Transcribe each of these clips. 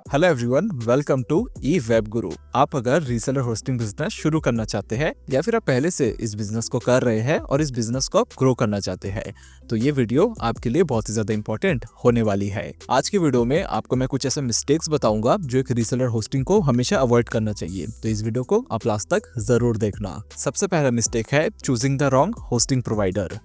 Hello everyone, welcome to E web guru. आप अगर reseller hosting business शुरू करना चाहते हैं या फिर आप पहले से इस बिजनेस को कर रहे हैं और इस बिजनेस को आप ग्रो करना चाहते हैं तो ये वीडियो आपके लिए बहुत ही ज्यादा इंपॉर्टेंट होने वाली है। आज की वीडियो में आपको मैं कुछ ऐसे मिस्टेक्स बताऊंगा जो एक रीसेलर होस्टिंग को हमेशा अवॉइड करना चाहिए, तो इस वीडियो को आप लास्ट तक जरूर देखना। सबसे पहला मिस्टेक है choosing the wrong hosting provider.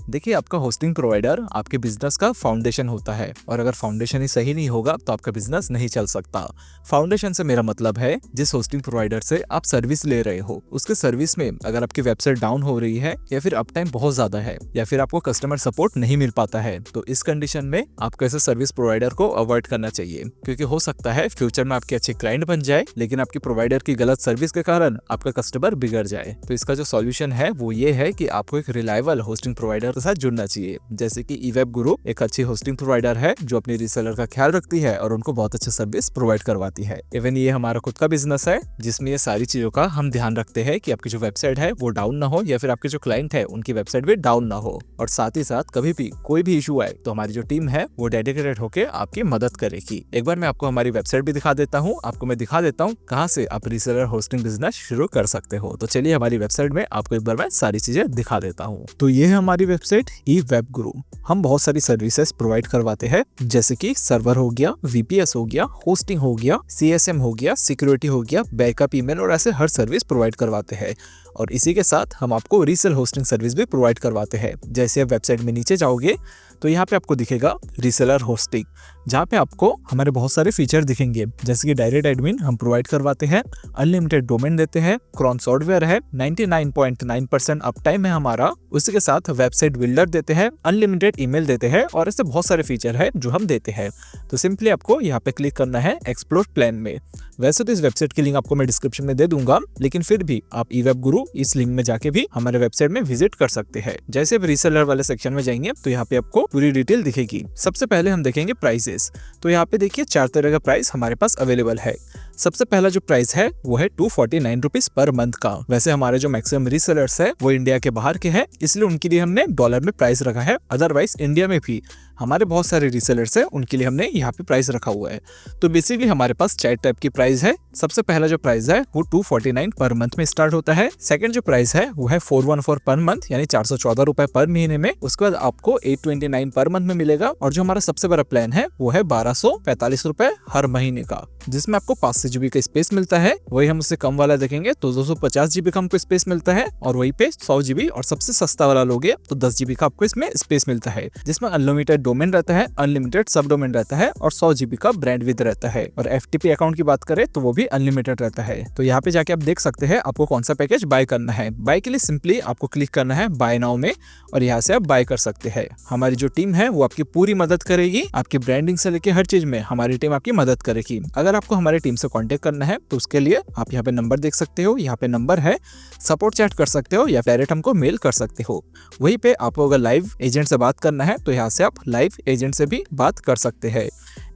देखिए, आपका होस्टिंग प्रोवाइडर आपके बिजनेस का फाउंडेशन होता है और अगर फाउंडेशन ही सही नहीं होगा तो आपका बिजनेस नहीं चल सकता। फाउंडेशन से मेरा मतलब है जिस होस्टिंग प्रोवाइडर से आप सर्विस ले रहे हो उसके सर्विस में अगर आपकी वेबसाइट डाउन हो रही है या फिर अप टाइम बहुत ज्यादा है या फिर आपको कस्टमर सपोर्ट नहीं मिल पाता है तो इस कंडीशन में आपको ऐसे सर्विस प्रोवाइडर को अवॉइड करना चाहिए, क्योंकि हो सकता है फ्यूचर में आपके अच्छे क्लाइंट बन जाए लेकिन आपकी प्रोवाइडर की गलत सर्विस के कारण आपका कस्टमर बिगड़ जाए। तो इसका जो सॉल्यूशन है वो ये है कि आपको एक रिलायबल होस्टिंग प्रोवाइडर के साथ जुड़ना चाहिए। जैसे कि ई वेब गुरु एक अच्छी होस्टिंग प्रोवाइडर है जो अपनी रीसेलर का ख्याल रखती है और उनको बहुत अच्छे सर्विस प्रोवाइड करवाती है। इवन ये हमारा खुद का बिजनेस है जिसमें ये सारी चीजों का हम ध्यान रखते हैं कि आपकी जो वेबसाइट है वो डाउन ना हो या फिर आपके जो क्लाइंट है उनकी वेबसाइट भी डाउन ना हो, और साथ ही साथ कभी भी कोई भी इशू आए तो हमारी जो टीम है वो डेडिकेटेड होकर आपकी मदद करेगी। एक बार मैं आपको हमारी वेबसाइट भी दिखा देता हूँ, आपको मैं दिखा देता हूँ कहाँ से आप रीसेलर होस्टिंग बिजनेस शुरू कर सकते हो। तो चलिए हमारी वेबसाइट में आपको एक बार मैं सारी चीजें दिखा देता हूँ। तो ये है हमारी वेबसाइट ई वेब गुरु। हम बहुत सारी सर्विसेज प्रोवाइड करवाते हैं जैसे कि सर्वर हो गया, वीपीएस हो गया, होस्टिंग हो गया, सीएसएम हो गया, सिक्योरिटी हो गया, बैकअप ईमेल और ऐसे हर सर्विस प्रोवाइड करवाते हैं। और इसी के साथ हम आपको रीसेल होस्टिंग सर्विस भी प्रोवाइड करवाते हैं। जैसे आप वेबसाइट में नीचे जाओगे तो यहाँ पे आपको दिखेगा रीसेलर होस्टिंग, जहाँ पे आपको हमारे बहुत सारे फीचर दिखेंगे जैसे कि डायरेक्ट एडमिन हम प्रोवाइड करवाते हैं, अनलिमिटेड डोमेन देते हैं, क्रॉन सॉफ्टवेयर है, 99.9% अप टाइम है हमारा, उसी के साथ वेबसाइट बिल्डर देते हैं, अनलिमिटेड ईमेल देते हैं और ऐसे बहुत सारे फीचर है जो हम देते हैं। तो सिंपली आपको यहाँ पे क्लिक करना है एक्सप्लोर प्लान में। वैसे तो इस वेबसाइट की लिंक आपको मैं डिस्क्रिप्शन में दे दूंगा, लेकिन फिर भी आप ई वेब गुरु इस लिंक में जाके भी हमारे वेबसाइट में विजिट कर सकते हैं। जैसे आप रीसेलर वाले सेक्शन में जाएंगे तो यहाँ पे आपको पूरी डिटेल दिखेगी। सबसे पहले हम देखेंगे प्राइसेस। तो यहाँ पे देखिए 4 तरह का प्राइस हमारे पास अवेलेबल है। सबसे पहला जो प्राइस है वो है 249 रुपीज पर मंथ का। वैसे हमारे जो मैक्सिमम रीसेलर्स है वो इंडिया के बाहर के हैं, इसलिए उनके लिए हमने डॉलर में प्राइस रखा है। अदरवाइज इंडिया में भी हमारे बहुत सारे रीसेलर्स है उनके लिए हमने यहाँ पे प्राइस रखा हुआ है। तो बेसिकली हमारे पास 4 टाइप की प्राइस है। सबसे पहला जो प्राइस है वो 249 पर मंथ में स्टार्ट होता है। सेकंड जो प्राइस है वो है 414 पर मंथ यानी 414 रुपए पर महीने में। उसके बाद आपको 829 पर मंथ में मिलेगा। और जो हमारा सबसे बड़ा प्लान है वो है 1245 रुपए हर महीने का, जिसमें आपको 500 GB का स्पेस मिलता है। वही हम उससे कम वाला देखेंगे तो 250 GB का हमको स्पेस मिलता है और वही पे 100 GB, और सबसे सस्ता वाला लोगे तो 10 GB का आपको इसमें स्पेस मिलता है, जिसमें अनलिमिटेड डोमेन रहता है, अनलिमिटेड सब डोमेन रहता है और 100 GB का ब्रांड विद रहता है। और FTP अकाउंट की बात करें तो वो भी अनलिमिटेड रहता है। तो यहाँ पे जाके आप देख सकते हैं आपको कौन सा पैकेज बाय करना है। बाय के लिए सिंपली आपको क्लिक करना है बाय नाउ में और यहाँ से आप बाय कर सकते हैं। हमारी जो टीम है वो आपकी पूरी मदद करेगी, आपकी ब्रांडिंग से लेके हर चीज में हमारी टीम आपकी मदद करेगी। अगर आपको हमारी टीम से कांटेक्ट करना है तो उसके लिए आप यहाँ पे नंबर देख सकते हो, यहाँ पे नंबर है, सपोर्ट चैट कर सकते हो या डायरेक्ट हमको मेल कर सकते हो। वहीं पे आपको अगर लाइव एजेंट से बात करना है तो यहाँ से आप लाइव एजेंट से भी बात कर सकते हैं।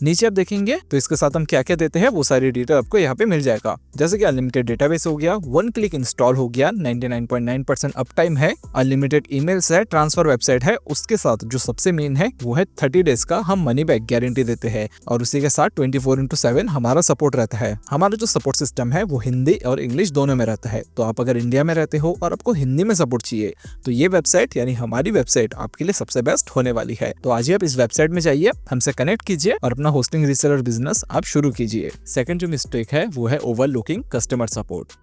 नीचे आप देखेंगे तो इसके साथ हम क्या क्या देते हैं वो सारी डिटेल आपको यहाँ पे मिल जाएगा। जैसे कि अनलिमिटेड डेटाबेस हो गया, 1 क्लिक इंस्टॉल हो गया, 99.9% अप टाइम है, अनलिमिटेड ईमेल्स है, ट्रांसफर वेबसाइट है, उसके साथ जो सबसे मेन है वो है 30 डेज का हम मनी बैक गारंटी देते हैं और उसी के साथ 24/7 हमारा सपोर्ट रहता है। हमारा जो सपोर्ट सिस्टम है वो हिंदी और इंग्लिश दोनों में रहता है। तो आप अगर इंडिया में रहते हो और आपको हिंदी में सपोर्ट चाहिए तो ये वेबसाइट यानी हमारी वेबसाइट आपके लिए सबसे बेस्ट होने वाली है। तो आज ही आप इस वेबसाइट में जाइए, हमसे कनेक्ट कीजिए और अपना होस्टिंग रीसेलर बिजनेस आप शुरू कीजिए। सेकंड जो मिस्टेक है वो है ओवरलुकिंग कस्टमर सपोर्ट।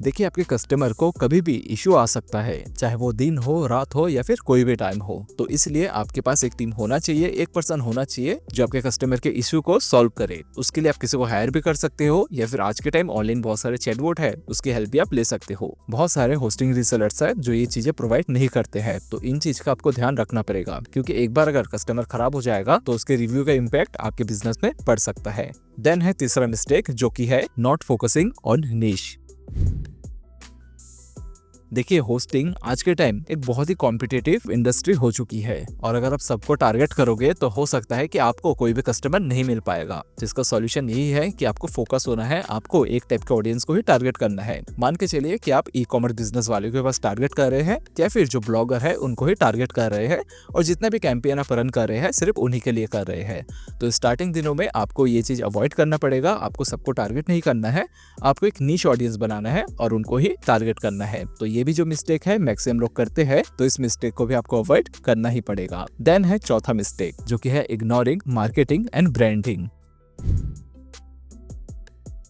देखिए, आपके कस्टमर को कभी भी इशू आ सकता है, चाहे वो दिन हो, रात हो या फिर कोई भी टाइम हो। तो इसलिए आपके पास एक टीम होना चाहिए, एक पर्सन होना चाहिए जो आपके कस्टमर के इशू को सॉल्व करे। उसके लिए आप किसी को हायर भी कर सकते हो या फिर आज के टाइम ऑनलाइन बहुत सारे चैटबॉट है, उसकी हेल्प भी आप ले सकते हो। बहुत सारे होस्टिंग रीसेलर्स है जो ये चीजें प्रोवाइड नहीं करते हैं, तो इन चीज का आपको ध्यान रखना पड़ेगा, क्योंकि एक बार अगर कस्टमर खराब हो जाएगा तो उसके रिव्यू का इम्पैक्ट आपके बिजनेस में पड़ सकता है। देन है तीसरा मिस्टेक जो कि है नॉट फोकसिंग ऑन नीश। देखिए, होस्टिंग आज के टाइम एक बहुत ही कॉम्पिटिटिव इंडस्ट्री हो चुकी है और अगर आप सबको टारगेट करोगे तो हो सकता है कि आपको कोई भी कस्टमर नहीं मिल पाएगा। जिसका सॉल्यूशन यही है कि आपको फोकस होना है, आपको एक टाइप के ऑडियंस को ही टारगेट करना है। मान के चलिए कि आप ई कॉमर्स बिजनेस वालों के पास टारगेट कर रहे हैं या फिर जो ब्लॉगर है उनको ही टारगेट कर रहे हैं और जितना भी कैंपेन आप रन कर रहे हैं सिर्फ उन्हीं के लिए कर रहे हैं। तो स्टार्टिंग दिनों में आपको ये चीज अवॉइड करना पड़ेगा। आपको सबको टारगेट नहीं करना है, आपको एक नीश ऑडियंस बनाना है और उनको ही टारगेट करना है। तो ये भी जो मिस्टेक है मैक्सिमम लोग करते हैं, तो इस मिस्टेक को भी आपको अवॉइड करना ही पड़ेगा। देन है चौथा मिस्टेक, जो कि है इग्नोरिंग मार्केटिंग एंड ब्रांडिंग।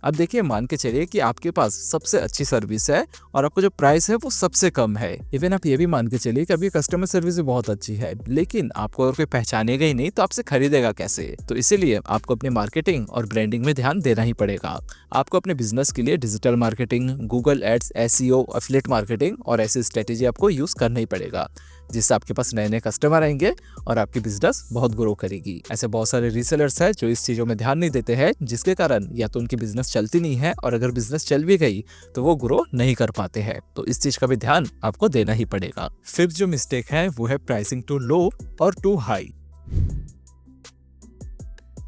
अब देखिए, मान के चलिए कि आपके पास सबसे अच्छी सर्विस है और आपको जो प्राइस है वो सबसे कम है। इवन आप ये भी मान के चलिए कि अभी कस्टमर सर्विस भी बहुत अच्छी है, लेकिन आपको अगर कोई पहचानेगा ही नहीं तो आपसे खरीदेगा कैसे। तो इसीलिए आपको अपनी मार्केटिंग और ब्रांडिंग में ध्यान देना ही पड़ेगा। आपको अपने बिजनेस के लिए digital marketing, Google ads, SEO, affiliate marketing और ऐसी स्ट्रेटेजी आपको यूज करना ही पड़ेगा, जिससे आपके पास नए नए कस्टमर आएंगे और आपकी बिजनेस बहुत ग्रो करेगी। ऐसे बहुत सारे रीसेलर्स हैं जो इस चीजों में ध्यान नहीं देते हैं, जिसके कारण या तो उनकी बिजनेस चलती नहीं है और अगर बिजनेस चल भी गई तो वो ग्रो नहीं कर पाते हैं। तो इस चीज का भी ध्यान आपको देना ही पड़ेगा। फिफ्थ जो मिस्टेक है वो है प्राइसिंग टू लो और टू हाई।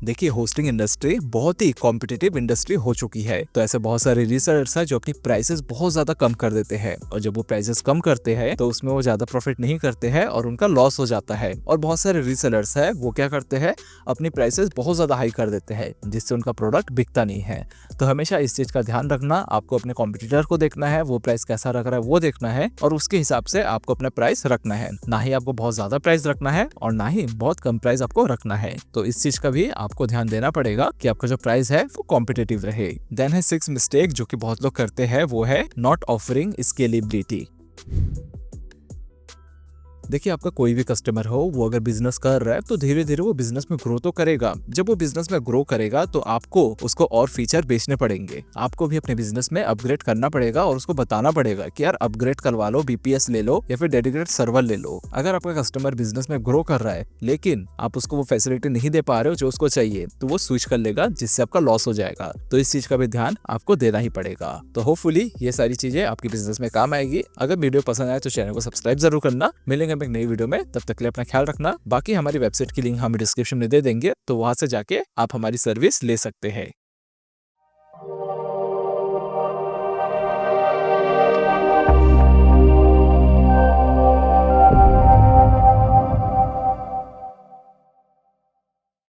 देखिए, होस्टिंग इंडस्ट्री बहुत ही कॉम्पिटिटिव इंडस्ट्री हो चुकी है, तो ऐसे बहुत सारे रिसर्चर्स हैं जो अपनी प्राइसेस बहुत ज्यादा कम कर देते हैं और जब वो प्राइसेस कम करते हैं तो उसमें वो ज्यादा प्रॉफिट नहीं करते हैं और उनका लॉस हो जाता है। और बहुत सारे रिसेलर्स हैं वो क्या करते हैं, अपनी प्राइसेस बहुत ज्यादा हाई कर देते हैं, जिससे उनका प्रोडक्ट बिकता नहीं है। तो हमेशा इस चीज का ध्यान रखना, आपको अपने कॉम्पिटिटर को देखना है, वो प्राइस कैसा रख रहा है वो देखना है और उसके हिसाब से आपको अपना प्राइस रखना है। ना ही आपको बहुत ज्यादा प्राइस रखना है और ना ही बहुत कम प्राइस आपको रखना है। तो इस चीज का भी आपको ध्यान देना पड़ेगा कि आपका जो प्राइस है वो कॉम्पिटिटिव रहे। देन है सिक्स मिस्टेक जो कि बहुत लोग करते हैं, वो है नॉट ऑफरिंग स्केलेबिलिटी। देखिए, आपका कोई भी कस्टमर हो, वो अगर बिजनेस कर रहा है तो धीरे धीरे वो बिजनेस में ग्रो तो करेगा। जब वो बिजनेस में ग्रो करेगा तो आपको उसको और फीचर बेचने पड़ेंगे। आपको भी अपने बिजनेस में अपग्रेड करना पड़ेगा और उसको बताना पड़ेगा कि यार अपग्रेड करवा लो, बीपीएस ले लो या फिर डेडिकेटेड सर्वर ले लो। अगर आपका कस्टमर बिजनेस में ग्रो कर रहा है लेकिन आप उसको वो फैसिलिटी नहीं दे पा रहे हो जो उसको चाहिए, तो वो स्विच कर लेगा, जिससे आपका लॉस हो जाएगा। तो इस चीज का भी ध्यान आपको देना ही पड़ेगा। तो होपफुली ये सारी चीजें आपकी बिजनेस में काम आएगी। अगर वीडियो पसंद आए तो चैनल को सब्सक्राइब जरूर करना। मिलेंगे एक नई वीडियो में, तब तक के लिए अपना ख्याल रखना। बाकी हमारी वेबसाइट की लिंक हम डिस्क्रिप्शन में दे देंगे, तो वहां से जाके आप हमारी सर्विस ले सकते हैं।